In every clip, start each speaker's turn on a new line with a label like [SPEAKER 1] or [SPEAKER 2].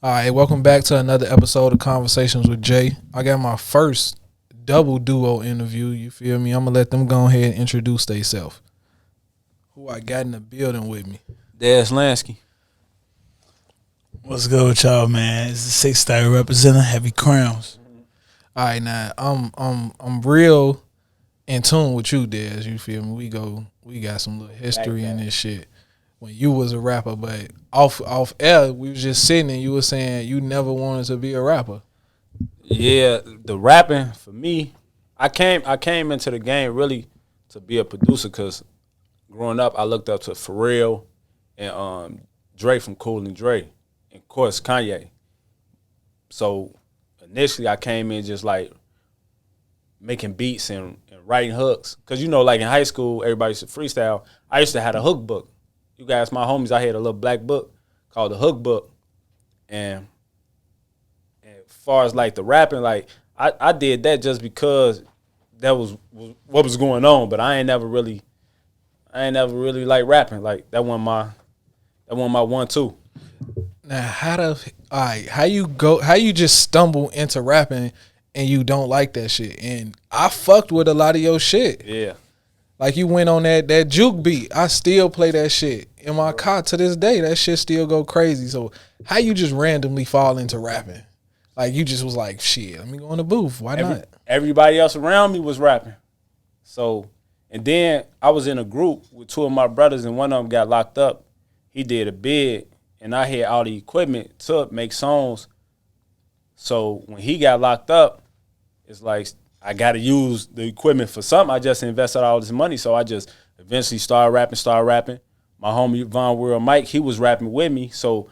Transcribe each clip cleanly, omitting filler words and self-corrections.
[SPEAKER 1] All right, welcome back to another episode of Conversations with Jay. I got my first double duo interview. You feel me? I'm gonna let them go ahead and introduce themselves. Who I got in the building with me?
[SPEAKER 2] Dez Lansky.
[SPEAKER 3] What's good with y'all, man? It's the 630 representative, Heavy Crownz.
[SPEAKER 1] All right, now I'm real in tune with you, Dez. You feel me? We got some little history in this shit. When you was a rapper, but off air, we was just sitting and you were saying you never wanted to be a rapper.
[SPEAKER 2] Yeah, the rapping for me, I came into the game really to be a producer because growing up I looked up to Pharrell and Dre from Cool and Dre, and of course Kanye. So initially I came in just like making beats and writing hooks because like in high school everybody used to freestyle. I used to have a hook book. You guys, my homies, I had a little black book called the Hook Book. And as far as like the rapping, like I did that just because that was what was going on. But I ain't never really like rapping. Like that wasn't my 1-2.
[SPEAKER 1] Now how you just stumble into rapping and you don't like that shit? And I fucked with a lot of your shit.
[SPEAKER 2] Yeah.
[SPEAKER 1] Like you went on that juke beat. I still play that shit in my car to this day. That shit still go crazy. So how you just randomly fall into rapping? Like you just was like, shit, let me go in the booth. Why not?
[SPEAKER 2] Everybody else around me was rapping. So, and then I was in a group with two of my brothers and one of them got locked up. He did a bid and I had all the equipment to make songs. So when he got locked up, it's like, I got to use the equipment for something. I just invested all this money, so I just eventually started rapping. My homie Von World Mike, he was rapping with me, so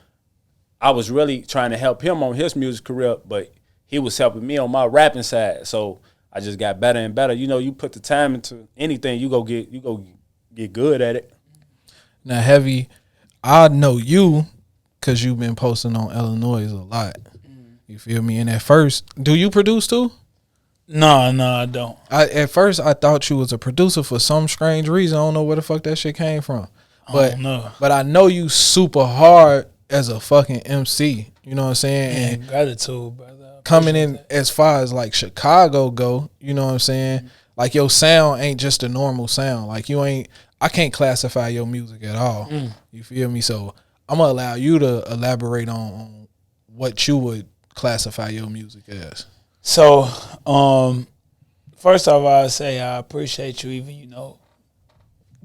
[SPEAKER 2] I was really trying to help him on his music career, but he was helping me on my rapping side. So I just got better and better. You put the time into anything, you go get good at it.
[SPEAKER 1] Now, Heavy, I know you because you've been posting on Illinois a lot. You feel me? And at first, do you produce too?
[SPEAKER 3] No, I don't.
[SPEAKER 1] At first I thought you was a producer for some strange reason. I don't know where the fuck that shit came from. But I know you super hard as a fucking MC. You know what I'm saying?
[SPEAKER 3] Man,
[SPEAKER 1] and
[SPEAKER 3] gratitude, brother.
[SPEAKER 1] Coming in as far as like Chicago go, you know what I'm saying? Mm-hmm. Like your sound ain't just a normal sound. Like I can't classify your music at all. You feel me? So I'm gonna allow you to elaborate on what you would classify your music as.
[SPEAKER 3] So, first off, I say I appreciate you even,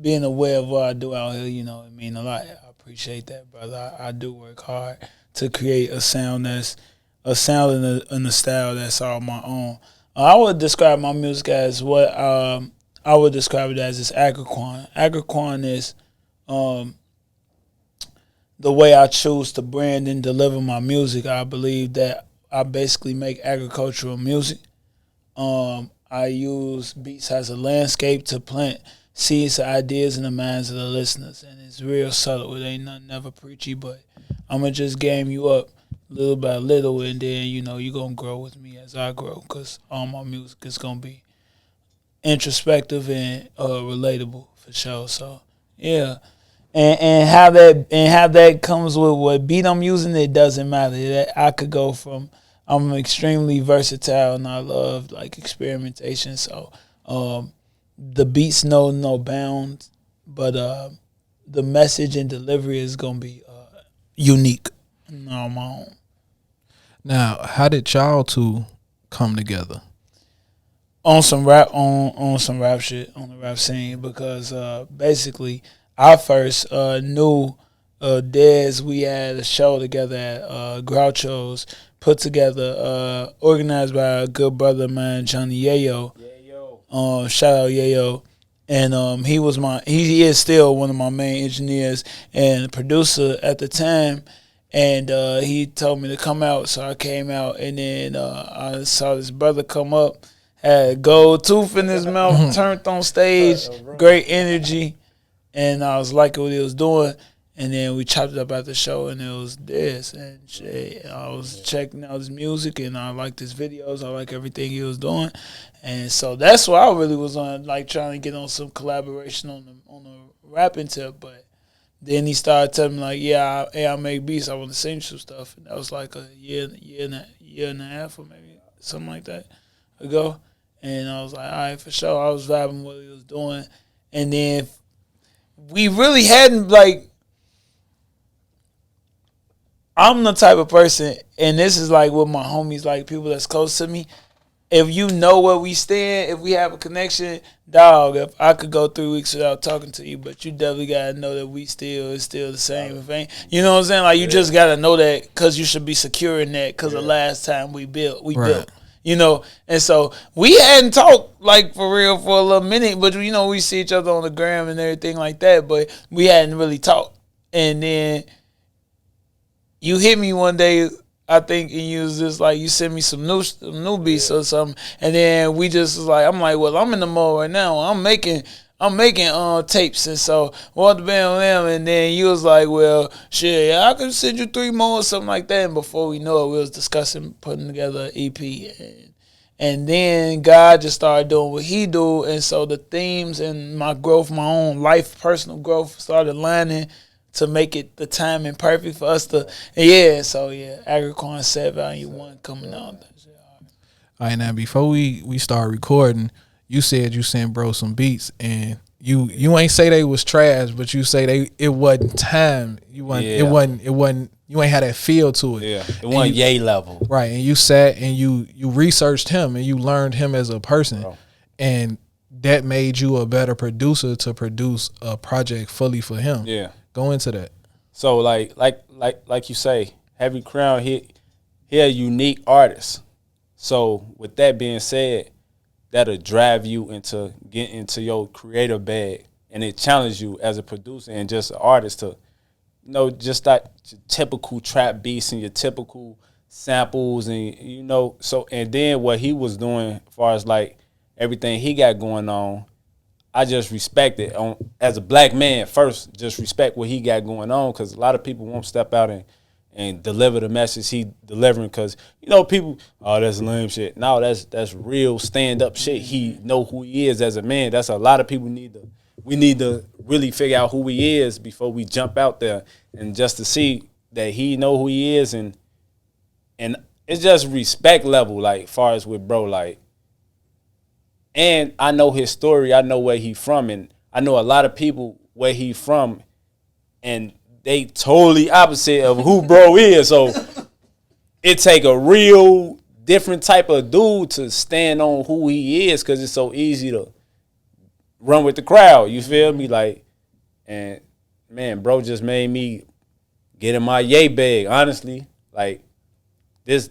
[SPEAKER 3] being aware of what I do out here, it means a lot. I appreciate that, brother. I do work hard to create a sound and a style that's all my own. I would describe my music as what I would describe it as is Agrikwan. Agrikwan is the way I choose to brand and deliver my music. I believe that I basically make agricultural music. I use beats as a landscape to plant seeds of ideas in the minds of the listeners. And it's real subtle. It ain't nothing ever preachy, but I'm going to just game you up little by little. And then, you're going to grow with me as I grow because all my music is going to be introspective and relatable for sure. So, yeah. And how that comes with what beat I'm using, it doesn't matter. I could go from I'm extremely versatile and I love like experimentation. So the beats know no bounds, but the message and delivery is gonna be unique on my own.
[SPEAKER 1] Now, how did y'all two come together?
[SPEAKER 3] On some rap shit on the rap scene because basically I first knew Dez. We had a show together at Groucho's, put together, organized by a good brother of mine, Johnny Yayo. Shout out Yayo. And he is still one of my main engineers and producer at the time. And he told me to come out, so I came out. And then I saw this brother come up, had gold tooth in his mouth, turned on stage, great energy. And I was liking what he was doing. And then we chopped it up at the show, and it was this. And shit, I was checking out his music, and I liked his videos. I like everything he was doing. And so that's why I really was on, like, trying to get on some collaboration on the rapping tip. But Then he started telling me like, I make beats. I want to sing some stuff, and that was like a year and a half, or maybe something like that ago. And I was like, all right, for sure. I was vibing what he was doing, and then we really hadn't like. I'm the type of person, and this is like with my homies, like people that's close to me. If you know where we stand, if we have a connection, dog, if I could go 3 weeks without talking to you, but you definitely gotta know that it's still the same. If ain't, you know what I'm saying? Like you just gotta know that because you should be secure in that because the last time we built. You know, and so we hadn't talked like for real for a little minute, but you know we see each other on the gram and everything like that, but we hadn't really talked. And then you hit me one day, I think, and you was just like, you sent me some new beats or something, and then we just was like, I'm like, well, I'm in the mode right now. I'm making tapes, and so what the bam, and then you was like, well, shit, I can send you 3 more or something like that. And before we know it, we was discussing putting together an EP, and then God just started doing what He do, and so the themes and my growth, my own life, personal growth, started lining to make it the timing perfect for us to, Agrikwan Set Value 1 coming out.
[SPEAKER 1] All right, now before we start recording, you said you sent bro some beats, and you ain't say they was trash, but you say it wasn't time. You ain't had that feel to it.
[SPEAKER 2] Yeah, it wasn't yay level.
[SPEAKER 1] Right, and you sat and you researched him and you learned him as a person, and that made you a better producer to produce a project fully for him.
[SPEAKER 2] Yeah.
[SPEAKER 1] Go into that.
[SPEAKER 2] So like you say, Heavy Crownz, he a unique artist. So with that being said, that'll drive you into getting into your creative bag, and it challenges you as a producer and just an artist to, you know, just that typical trap beats and your typical samples, and you know. So and then what he was doing as far as like everything he got going on, I just respect it. As a black man, first, just respect what he got going on, because a lot of people won't step out and deliver the message he delivering, because, you know, people, oh, that's lame shit. No, that's real stand-up shit. He know who he is as a man. That's a lot of people we need to really figure out who he is before we jump out there, and just to see that he know who he is, and it's just respect level, like, far as with bro, like. And I know his story. I know where he from, and I know a lot of people where he from, and they totally opposite of who bro is. So it take a real different type of dude to stand on who he is, because it's so easy to run with the crowd. You feel me? Like, and man, bro just made me get in my yay bag. Honestly, like this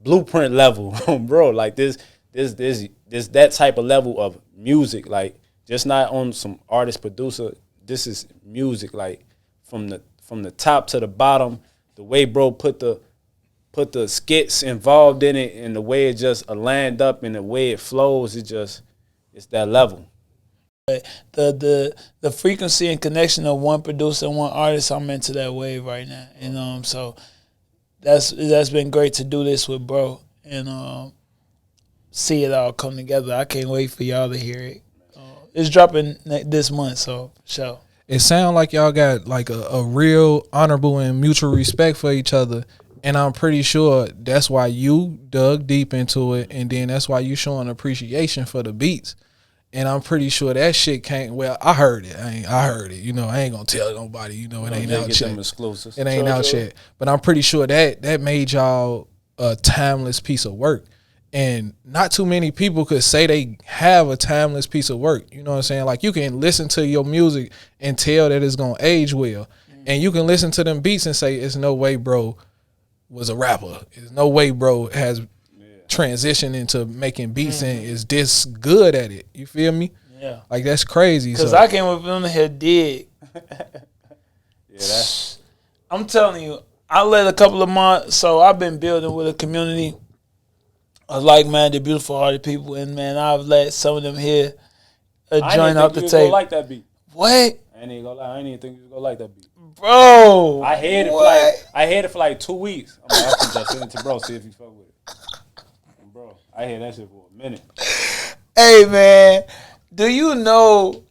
[SPEAKER 2] blueprint level, bro. Like this that type of level of music, like just not on some artist producer. This is music, like from the top to the bottom. The way bro put the skits involved in it, and the way it just lined up, and the way it flows, it's that level.
[SPEAKER 3] The frequency and connection of one producer and one artist, I'm into that wave right now, and so that's been great to do this with bro, and see it all come together. I can't wait for y'all to hear it. It's dropping this month, so sure.
[SPEAKER 1] It sounds like y'all got like a real honorable and mutual respect for each other, and I'm pretty sure that's why you dug deep into it, and then that's why you showing appreciation for the beats. And I'm pretty sure that shit came. Well, I heard it. I heard it. You know, I ain't gonna tell nobody. You know, it ain't out yet. It ain't out yet. But I'm pretty sure that made y'all a timeless piece of work. And not too many people could say they have a timeless piece of work. You know what I'm saying? Like, you can listen to your music and tell that it's going to age well. And you can listen to them beats and say, it's no way bro was a rapper. There's no way bro has transitioned into making beats and is this good at it. You feel me?
[SPEAKER 3] Yeah.
[SPEAKER 1] Like, that's crazy.
[SPEAKER 3] Because I came up on the head dig. I'm telling you, I let a couple of months. So I've been building with a community of like-minded, beautiful-hearted people, and man, I've let some of them hear a joint off the tape.
[SPEAKER 2] Gonna like that beat.
[SPEAKER 3] What?
[SPEAKER 2] I ain't even gonna lie. I ain't even think you was gonna like that beat,
[SPEAKER 3] bro.
[SPEAKER 2] I had it for like 2 weeks. I'm like, I can just send it to bro, see if he fuck with it. Bro, I had that shit for a minute.
[SPEAKER 3] Hey man, do you know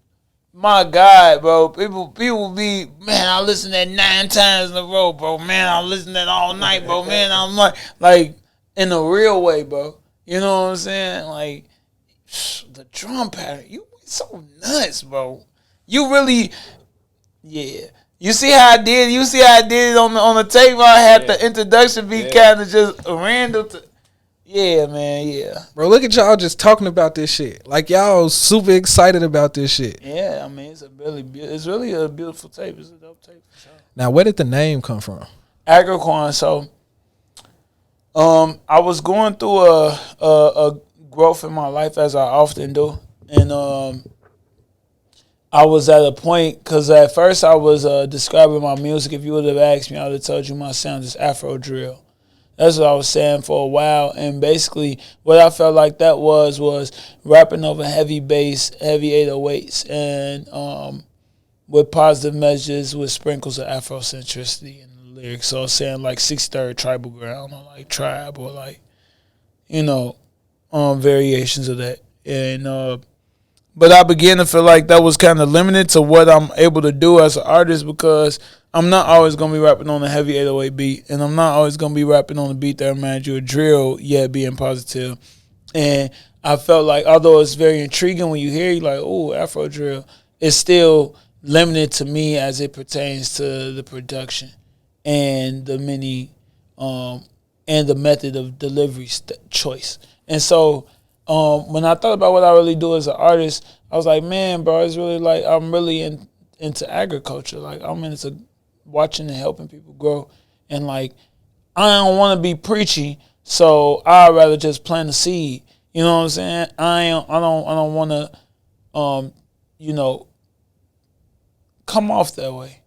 [SPEAKER 3] my God, bro. People be, man, I listen to that 9 times in a row, bro. Man, I listen to that all night, bro. Man, I'm like in a real way, bro. You know what I'm saying? Like, the drum pattern, you so nuts, bro. You really, yeah. You see how I did? You see how I did it on the tape? Where I had the introduction be kind of just random. Yeah, man, yeah.
[SPEAKER 1] Bro, look at y'all just talking about this shit. Like, y'all super excited about this shit.
[SPEAKER 3] Yeah, I mean, it's really a beautiful tape. It's a dope tape for sure.
[SPEAKER 1] Now, where did the name come from?
[SPEAKER 3] Agrikwan. So, I was going through a growth in my life, as I often do, and I was at a point, because at first I was describing my music. If you would have asked me, I would have told you my sound is Afro drill. That's what I was saying for a while. And basically what I felt like that was rapping over heavy bass, heavy 808s, and with positive messages with sprinkles of Afrocentricity in the lyrics. So I was saying like 6/3 tribal ground, or like tribe, or like, you know, variations of that. And but I began to feel like that was kind of limited to what I'm able to do as an artist, because I'm not always going to be rapping on a heavy 808 beat, and I'm not always going to be rapping on a beat that reminds you of drill, yet being positive. And I felt like, although it's very intriguing when you hear, you're like, oh, Afro drill, it's still limited to me as it pertains to the production and the and the method of delivery choice. And so when I thought about what I really do as an artist, I was like, man, bro, it's really like I'm really into agriculture. Like, I'm into watching and helping people grow. And like, I don't want to be preachy, so I'd rather just plant a seed. You know what I'm saying? I don't want to, you know, come off that way.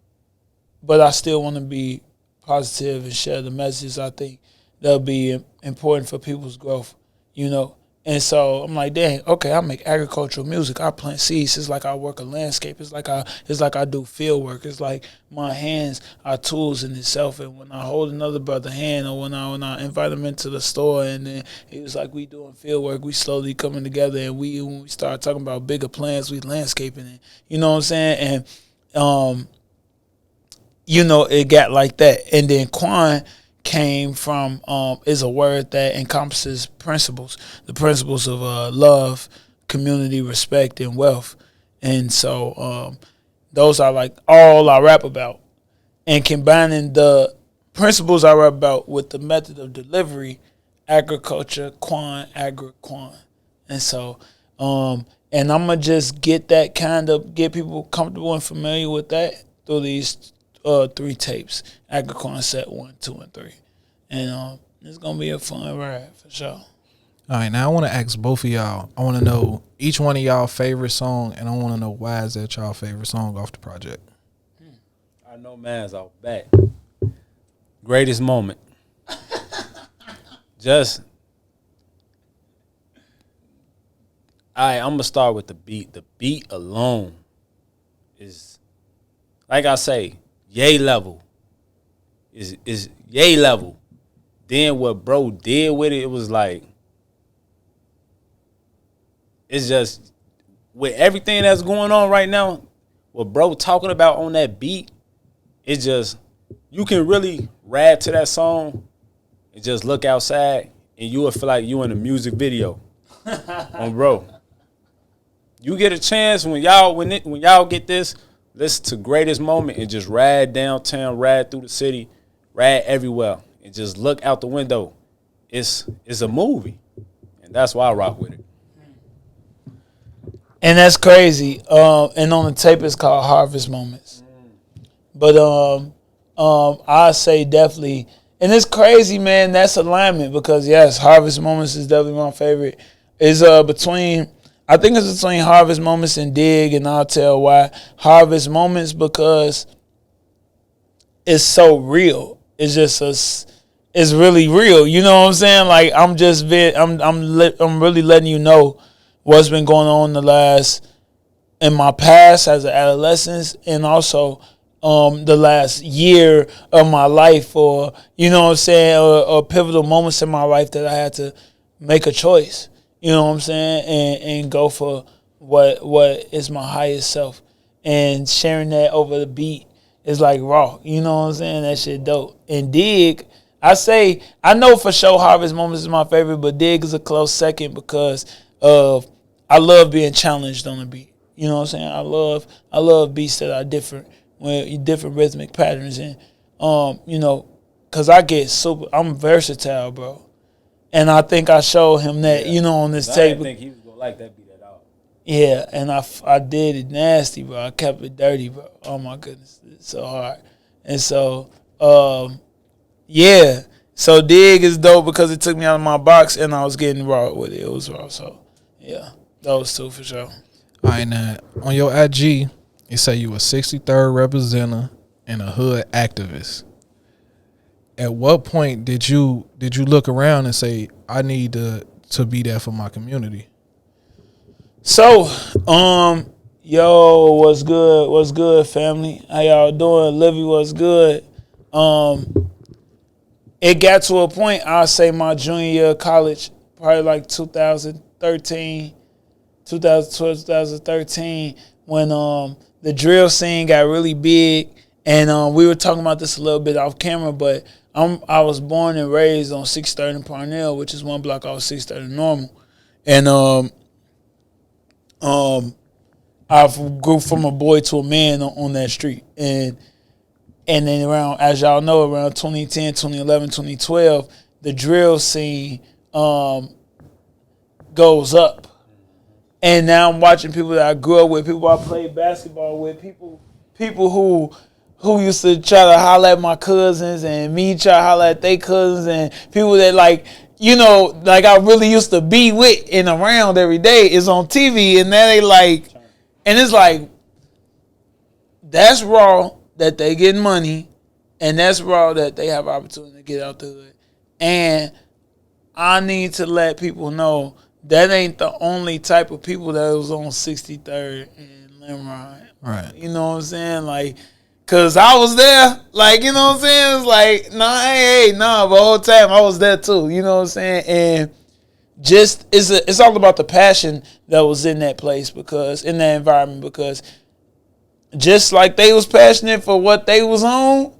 [SPEAKER 3] But I still want to be positive and share the messages I think that'll be important for people's growth, you know. And so I'm like, dang, okay, I make agricultural music. I plant seeds. It's like I work a landscape. It's like I do field work. It's like my hands are tools in itself. And when I hold another brother's hand, or when I invite him into the store, and then it was like we doing field work, we slowly coming together, and when we start talking about bigger plans, we landscaping it. You know what I'm saying? And you know, it got like that. And then Quan came from is a word that encompasses principles, the principles of love, community, respect, and wealth. And so those are like all I rap about. And combining the principles I rap about with the method of delivery, agriculture, Agrikwan. And so and I'm gonna just get people comfortable and familiar with that through these 3 tapes, Agrikwan set 1, 2, and 3, and it's gonna be a fun ride for sure.
[SPEAKER 1] All right, now I want to ask both of y'all. I want to know each one of y'all favorite song, and I want to know why is that y'all favorite song off the project.
[SPEAKER 2] I know man's off back. Greatest moment. Just, I'm gonna start with the beat. The beat alone is, like I say, yay level. Is yay level. Then what bro did with it was like, it's just, with everything that's going on right now, what bro talking about on that beat, it's just, you can really rap to that song and just look outside and you will feel like you in a music video on bro. You get a chance when y'all get this, listen to Greatest Moment and just ride downtown, ride through the city, ride everywhere, and just look out the window. It's a movie, and that's why I rock with it.
[SPEAKER 3] And that's crazy. And on the tape, it's called Harvest Moments. But I say definitely, and it's crazy, man. That's alignment, because yes, Harvest Moments is definitely my favorite. It's I think it's between Harvest Moments and Dig, and I'll tell why. Harvest Moments because it's so real. It's just it's really real. You know what I'm saying? Like, I'm really letting you know what's been going on in my past as an adolescent, and also the last year of my life, or you know what I'm saying, or pivotal moments in my life that I had to make a choice. You know what I'm saying? And go for what is my highest self. and sharing that over the beat is like raw. You know what I'm saying? That shit dope. And Dig, I know for sure Harvest Moments is my favorite, but Dig is a close second because of I love being challenged on the beat. You know what I'm saying? I love beats that are different, with different rhythmic patterns, and you know, cause I'm versatile, bro. And I think I showed him that, you know, on this tape.
[SPEAKER 2] I didn't think he was gonna like that beat at all.
[SPEAKER 3] Yeah, and I did it nasty, bro. I kept it dirty, bro. Oh my goodness, it's so hard. And so, yeah. So Dig is dope because it took me out of my box and I was getting raw with it. It was raw. So yeah, those two for sure.
[SPEAKER 1] All right, now on your IG, you say you a 63rd representative and a hood activist. At what point did you look around and say, I need to be there for my community?
[SPEAKER 3] So, yo, what's good? What's good, family? How y'all doing? Livy, what's good? It got to a point, I'll say my junior year of college, probably like 2013, when the drill scene got really big. And we were talking about this a little bit off camera, but I was born and raised on 630 and Parnell, which is one block off 630 Normal. And I grew from a boy to a man on that street. And then around, as y'all know, around 2010, 2011, 2012, the drill scene goes up. And now I'm watching people that I grew up with, people I played basketball with, people who used to try to holler at my cousins and me try to holler at their cousins, and people that, like, you know, like I really used to be with and around every day is on TV, and now they like, and it's like, that's raw that they get money, and that's raw that they have opportunity to get out the hood. And I need to let people know that ain't the only type of people that was on 63rd and Limrod.
[SPEAKER 1] Right.
[SPEAKER 3] You know what I'm saying? Like, cause I was there, like, you know what I'm saying? It's like, but the whole time I was there too, you know what I'm saying? And just, it's all about the passion that was in that place, because, in that environment, because just like they was passionate for what they was on,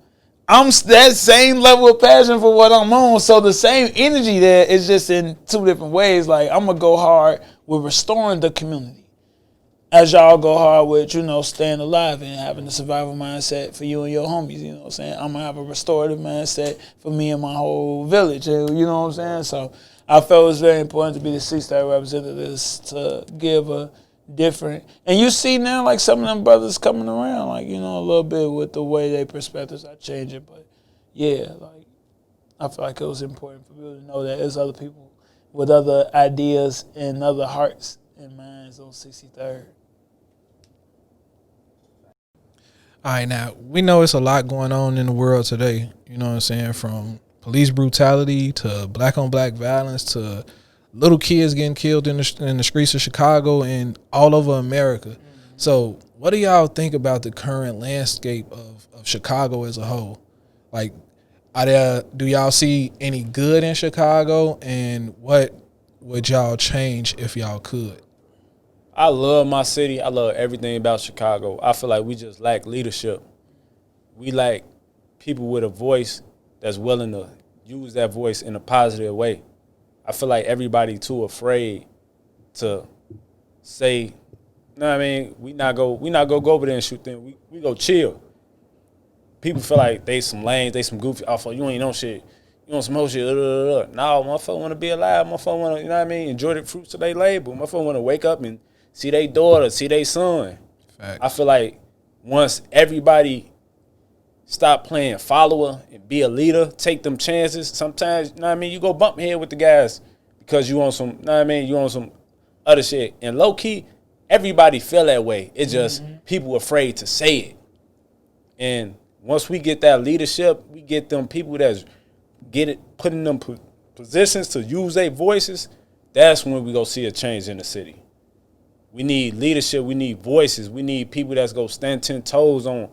[SPEAKER 3] I'm that same level of passion for what I'm on. So the same energy there is just in two different ways. Like, I'm gonna go hard with restoring the community, as y'all go hard with, you know, staying alive and having a survival mindset for you and your homies, you know what I'm saying? I'm going to have a restorative mindset for me and my whole village, you know what I'm saying? So I felt it was very important to be the 6-star representatives, to give a different, and you see now, like, some of them brothers coming around, like, you know, a little bit with the way their perspectives are changing, but yeah, like, I feel like it was important for people to know that there's other people with other ideas and other hearts and minds on 63rd.
[SPEAKER 1] All right, now, we know it's a lot going on in the world today, you know what I'm saying, from police brutality to black-on-black violence to little kids getting killed in the streets of Chicago and all over America. Mm-hmm. So what do y'all think about the current landscape of Chicago as a whole? Like, do y'all see any good in Chicago, and what would y'all change if y'all could?
[SPEAKER 2] I love my city. I love everything about Chicago. I feel like we just lack leadership. We lack people with a voice that's willing to use that voice in a positive way. I feel like everybody too afraid to say, you know what I mean, we not go over there and shoot them. We go chill. People feel like they some lanes, they some goofy. Oh, you ain't no shit. You want some more shit. No, motherfucker want to be alive. Motherfucker want to, you know what I mean, enjoy the fruits of their labor. Motherfucker want to wake up and see their daughter, see their son. Fact. I feel like once everybody stop playing follower and be a leader, take them chances. Sometimes, you know what I mean, you go bump head with the guys because you on some, you know what I mean, you on some other shit. And low key, everybody feel that way. It's just people afraid to say it. And once we get that leadership, we get them people that's put in them positions to use their voices, that's when we go see a change in the city. We need leadership. We need voices. We need people that's go stand 10 toes on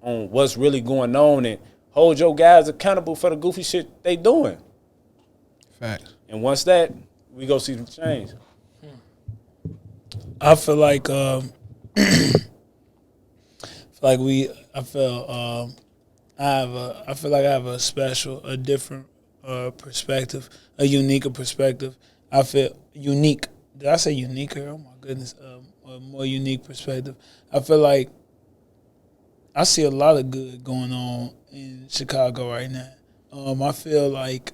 [SPEAKER 2] what's really going on and hold your guys accountable for the goofy shit they doing.
[SPEAKER 1] Fact.
[SPEAKER 2] And once that, we go see some change.
[SPEAKER 3] I feel like I feel like I have a different perspective, a unique perspective. I feel unique. Did I say uniquer? Oh my goodness, a more unique perspective. I feel like I see a lot of good going on in Chicago right now. I feel like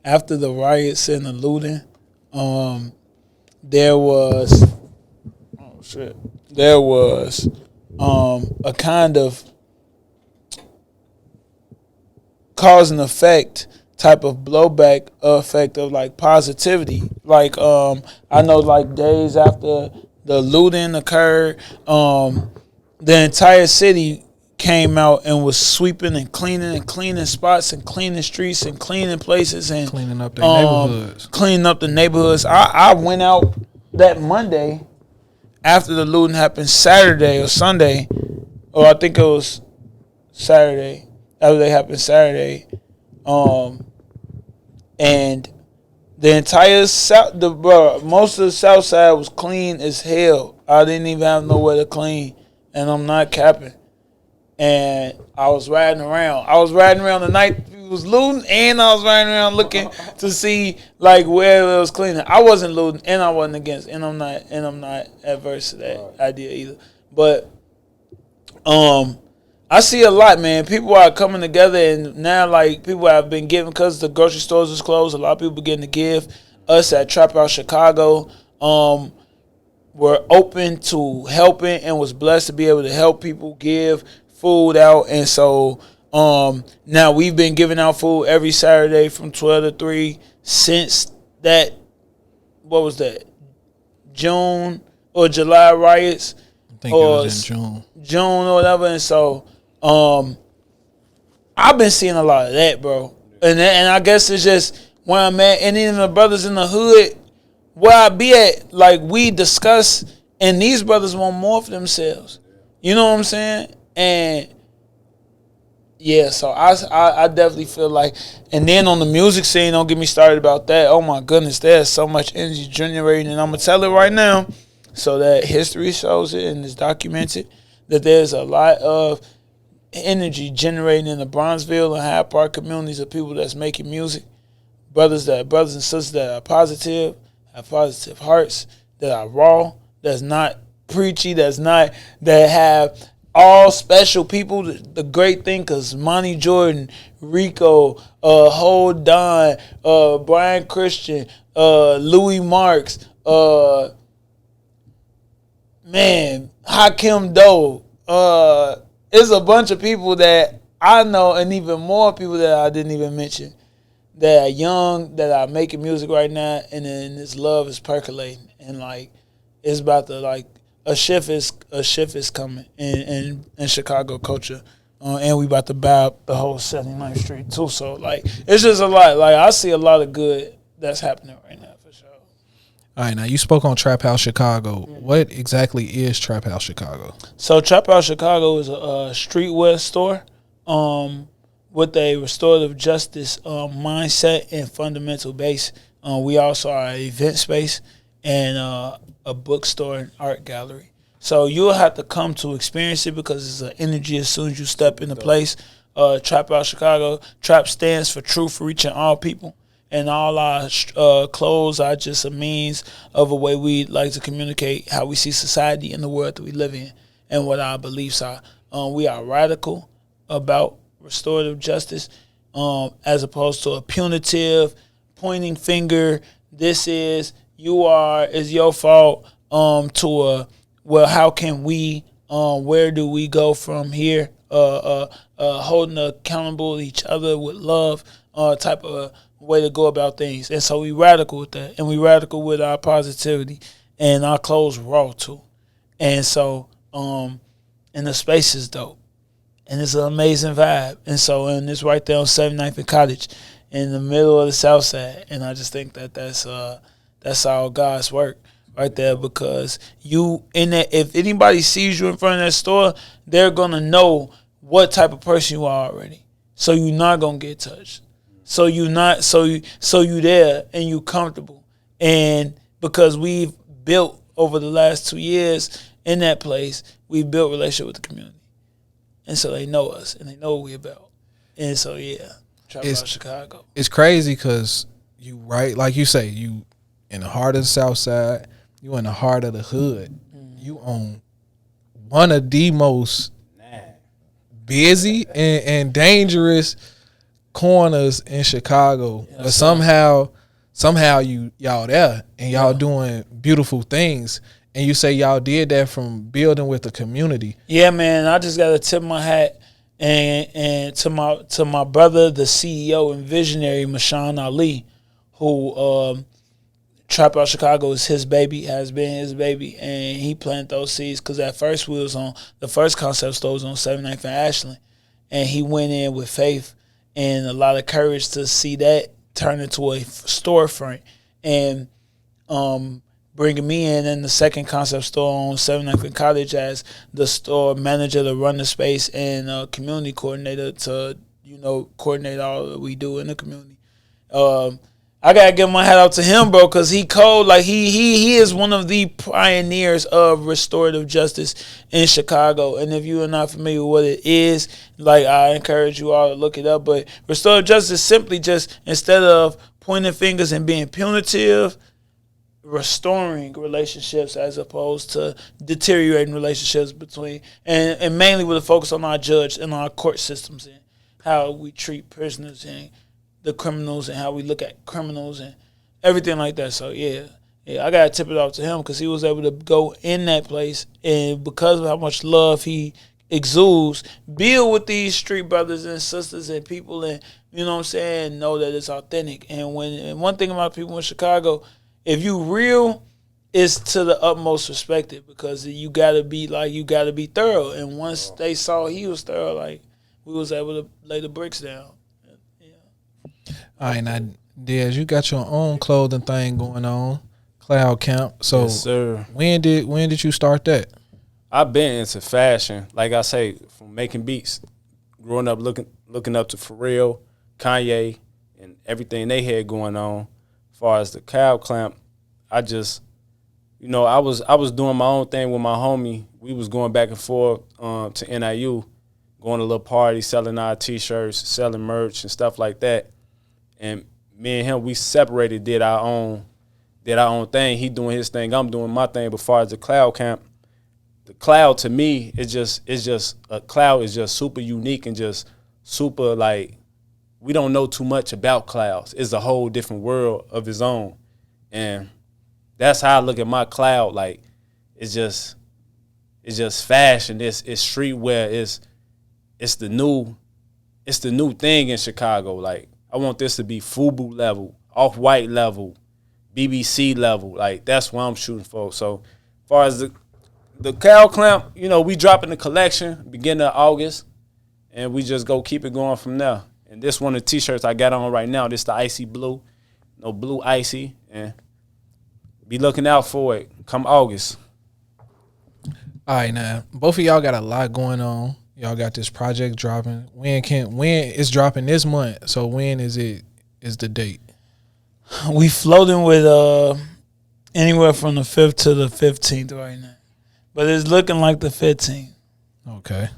[SPEAKER 3] after the riots and the looting, there was a kind of cause and effect type of blowback effect of like positivity. Like I know like days after the looting occurred, the entire city came out and was sweeping and cleaning spots and cleaning streets and cleaning places and
[SPEAKER 1] Cleaning up their neighborhoods.
[SPEAKER 3] Cleaning up the neighborhoods. I went out that Monday after the looting happened, Saturday or Sunday, or I think it was Saturday. After they happened Saturday, and the entire most of the South Side was clean as hell. I didn't even have nowhere to clean, and I'm not capping. And I was riding around. The night we was looting, and I was riding around looking to see like where it was cleaning. I wasn't looting, and I wasn't against, and I'm not adverse to that idea either. But I see a lot, man. People are coming together, and now like people have been giving because the grocery stores is closed. A lot of people beginning to give. Us at Trap House Chicago, were open to helping and was blessed to be able to help people give food out. And so now we've been giving out food every Saturday from 12 to 3 since that, what was that, June or July riots.
[SPEAKER 1] I think it was in
[SPEAKER 3] June or whatever. And so I've been seeing a lot of that, bro. And I guess it's just where I'm at. And then the brothers in the hood, where I be at, like we discuss, and these brothers want more for themselves. You know what I'm saying? And yeah, so I definitely feel like, and then on the music scene, don't get me started about that. Oh my goodness, there's so much energy generating, and I'm gonna tell it right now, so that history shows it and is documented that there's a lot of energy generating in the Bronzeville and Hyde Park communities of people that's making music, brothers and sisters that are positive, have positive hearts, that are raw, that's not preachy, that have all special people. The great thing, because Monty Jordan, Rico, Hold Don, Brian Christian, Louis Marks, Hakim Doe. It's a bunch of people that I know, and even more people that I didn't even mention, that are young, that are making music right now, and then this love is percolating, and like it's about to like a shift is coming in Chicago culture, and we about to buy up the whole 79th Street too. So like it's just a lot. Like I see a lot of good that's happening right now for sure.
[SPEAKER 1] All right, now you spoke on Trap House Chicago. What exactly is Trap House Chicago?
[SPEAKER 3] So Trap House Chicago is a streetwear store with a restorative justice mindset and fundamental base. We also are an event space and a bookstore and art gallery. So you'll have to come to experience it because it's an energy as soon as you step into place. Trap House Chicago. Trap stands for truth, reaching all people. And all our clothes are just a means of a way we like to communicate how we see society and the world that we live in and what our beliefs are. We are radical about restorative justice as opposed to a punitive, pointing finger, this is, you are, is your fault, to a, well, how can we, where do we go from here, holding accountable each other with love, type of way to go about things. And so we radical with that, and we radical with our positivity, and our clothes raw too. And so, and the space is dope, and it's an amazing vibe. And so, and it's right there on 79th and Cottage, in the middle of the South Side. And I just think that that's all God's work right there, because you in that, if anybody sees you in front of that store, they're gonna know what type of person you are already. So you're not gonna get touched. So you there and you comfortable. And because we've built over the last 2 years in that place, we've built relationship with the community. And so they know us, and they know what we about. And so, yeah, Trap Out Chicago.
[SPEAKER 1] It's crazy because you right, like you say, you in the heart of the South Side, you in the heart of the hood. You own one of the most busy and dangerous corners in Chicago. But somehow y'all there and y'all doing beautiful things. And you say y'all did that from building with the community.
[SPEAKER 3] Yeah, man. I just gotta tip my hat and to my brother, the CEO and visionary, Mashawn Ali, who Trap Out Chicago is his baby, has been his baby, and he planted those seeds. Because at first we was on the first concept store was on 79th and Ashland, and he went in with faith and a lot of courage to see that turn into a storefront, and bringing me in the second concept store on 79th and College as the store manager to run the space and community coordinator to coordinate all that we do in the community. I gotta give my hat out to him, bro, because he cold. Like he is one of the pioneers of restorative justice in Chicago. And if you are not familiar with what it is, like I encourage you all to look it up. But restorative justice is simply just, instead of pointing fingers and being punitive, restoring relationships as opposed to deteriorating relationships between, and mainly with a focus on our judge and our court systems and how we treat prisoners and the criminals and how we look at criminals and everything like that. So, yeah, I got to tip it off to him because he was able to go in that place, and because of how much love he exudes, build with these street brothers and sisters and people, and, you know what I'm saying, know that it's authentic. And one thing about people in Chicago, if you real, it's to the utmost respected because you got to be thorough. And once they saw he was thorough, like, we was able to lay the bricks down.
[SPEAKER 1] All right, now, Dez, you got your own clothing thing going on, Cloud Camp. So,
[SPEAKER 2] yes, sir.
[SPEAKER 1] When did you start that?
[SPEAKER 2] I've been into fashion, like I say, from making beats, growing up looking up to Pharrell, Kanye, and everything they had going on. As far as the Cloud Camp, I just, I was doing my own thing with my homie. We was going back and forth to NIU, going to little parties, selling our T-shirts, selling merch and stuff like that. And me and him, we separated, did our own thing. He doing his thing, I'm doing my thing. But as far as the Cloud Camp, the Cloud to me, it's just a Cloud is just super unique and just super, like, we don't know too much about clouds. It's a whole different world of its own. And that's how I look at my Cloud. Like, it's just fashion. It's streetwear. It's the new thing in Chicago. Like, I want this to be FUBU level, Off-White level, BBC level. Like, that's what I'm shooting for. So, as far as the Cloud Camp, we dropping the collection beginning of August, and we just go keep it going from there. And this one of the T-shirts I got on right now, this the icy blue, blue icy, and be looking out for it come August.
[SPEAKER 1] All right, now, both of y'all got a lot going on. Y'all got this project dropping. When it's dropping this month? So when is the date?
[SPEAKER 3] We floating with anywhere from the 5th to the 15th right now, but it's looking like the 15th.
[SPEAKER 1] Okay,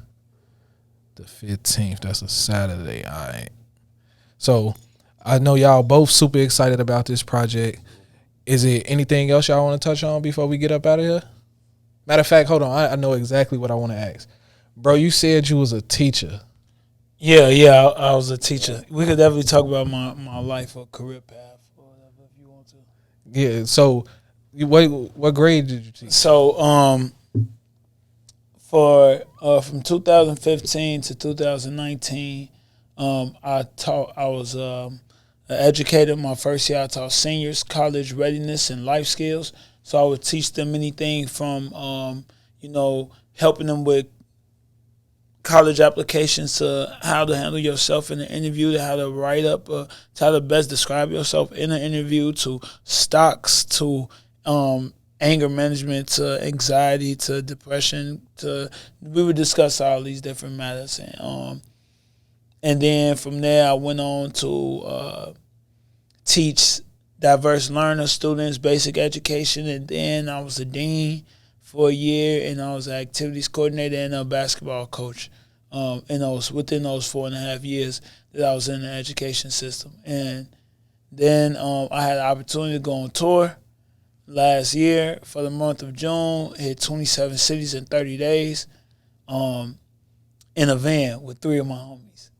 [SPEAKER 1] the 15th. That's a Saturday. All right. So I know y'all both super excited about this project. Is it anything else y'all want to touch on before we get up out of here? Matter of fact, hold on. I know exactly what I want to ask. Bro, you said you was a teacher.
[SPEAKER 3] Yeah, I was a teacher. We could definitely talk about my life or career path or whatever if you want to.
[SPEAKER 1] Yeah, so what grade did you teach?
[SPEAKER 3] So from 2015 to 2019, I was an educator. My first year I taught seniors college readiness and life skills. So I would teach them anything from helping them with college applications to how to handle yourself in an interview, to how to write up, to how to best describe yourself in an interview, to stocks, to anger management, to anxiety, to depression. We would discuss all these different matters, and then from there I went on to teach diverse learner students basic education, and then I was a dean for a year, and I was an activities coordinator and a basketball coach. within those 4.5 years that I was in the education system. And then I had the opportunity to go on tour last year for the month of June. Hit 27 cities in 30 days in a van with 3 of my homies.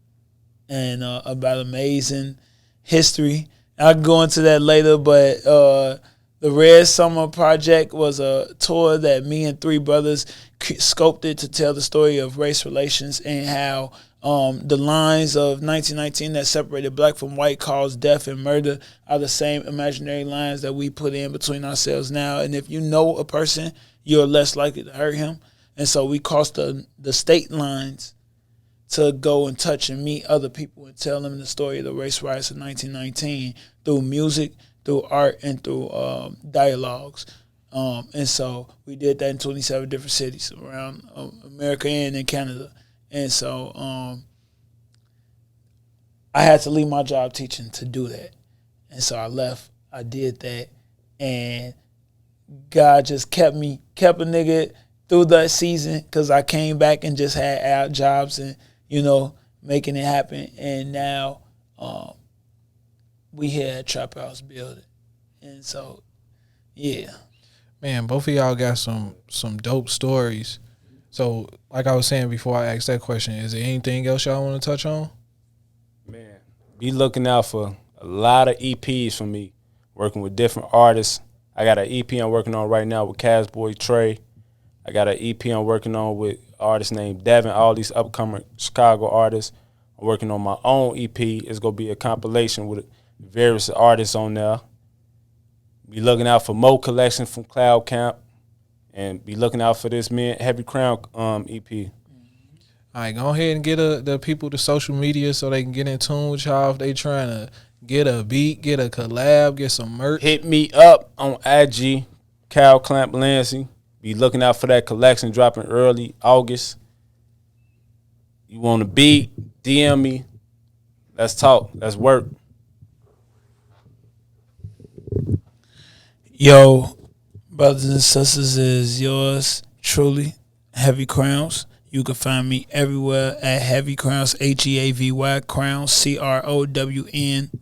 [SPEAKER 3] And about amazing history. I'll go into that later, but the Red Summer Project was a tour that me and 3 brothers scoped it to tell the story of race relations and how the lines of 1919 that separated black from white caused death and murder are the same imaginary lines that we put in between ourselves now. And if you know a person, you're less likely to hurt him. And so we crossed the state lines to go and touch and meet other people and tell them the story of the race riots of 1919 through music, through art, and through dialogues. And so we did that in 27 different cities around America and in Canada. And so I had to leave my job teaching to do that. And so I left. I did that. And God just kept a nigga through that season because I came back and just had out jobs and, making it happen. And now we here at Trap House building. And so, yeah.
[SPEAKER 1] Man, both of y'all got some dope stories. So, like I was saying before I asked that question, is there anything else y'all want to touch on?
[SPEAKER 2] Man, be looking out for a lot of EPs from me, working with different artists. I got an EP I'm working on right now with Casboy Trey. I got an EP I'm working on with an artist named Devin, all these upcoming Chicago artists. I'm working on my own EP. It's going to be a compilation with various artists on there. Be looking out for Mo Collection from Cloud Camp. And be looking out for this Heavy Crownz EP.
[SPEAKER 1] All right, go ahead and get the people to social media so they can get in tune with y'all if they trying to get a beat, get a collab, get some merch.
[SPEAKER 2] Hit me up on IG, Cal Clamp Lanksy. Be looking out for that collection dropping early August. You want a beat, DM me. Let's talk. Let's work.
[SPEAKER 3] Yo, brothers and sisters, is yours truly, Heavy Crownz. You can find me everywhere at Heavy Crownz, Heavy Crownz,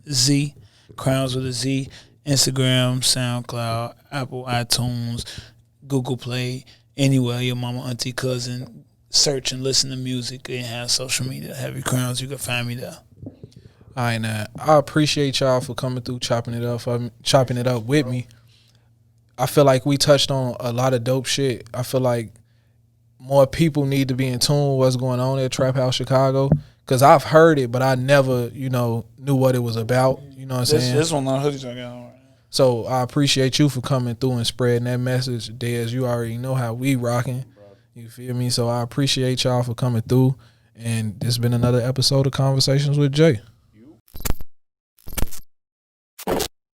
[SPEAKER 3] CROWNZ, Crownz with a Z. Instagram, SoundCloud, Apple, iTunes, Google Play, anywhere your mama, auntie, cousin, search and listen to music and have social media. Heavy Crownz, you can find me there.
[SPEAKER 1] All right, now I appreciate y'all for coming through, chopping it up with me. I feel like we touched on a lot of dope shit. I feel like more people need to be in tune with what's going on at Trap House Chicago, because I've heard it, but I never, knew what it was about. You know what I'm saying?
[SPEAKER 3] This one, not hoodies I got on right now.
[SPEAKER 1] So I appreciate you for coming through and spreading that message. Dez, you already know how we rocking. You feel me? So I appreciate y'all for coming through. And this has been another episode of Conversations with Jay.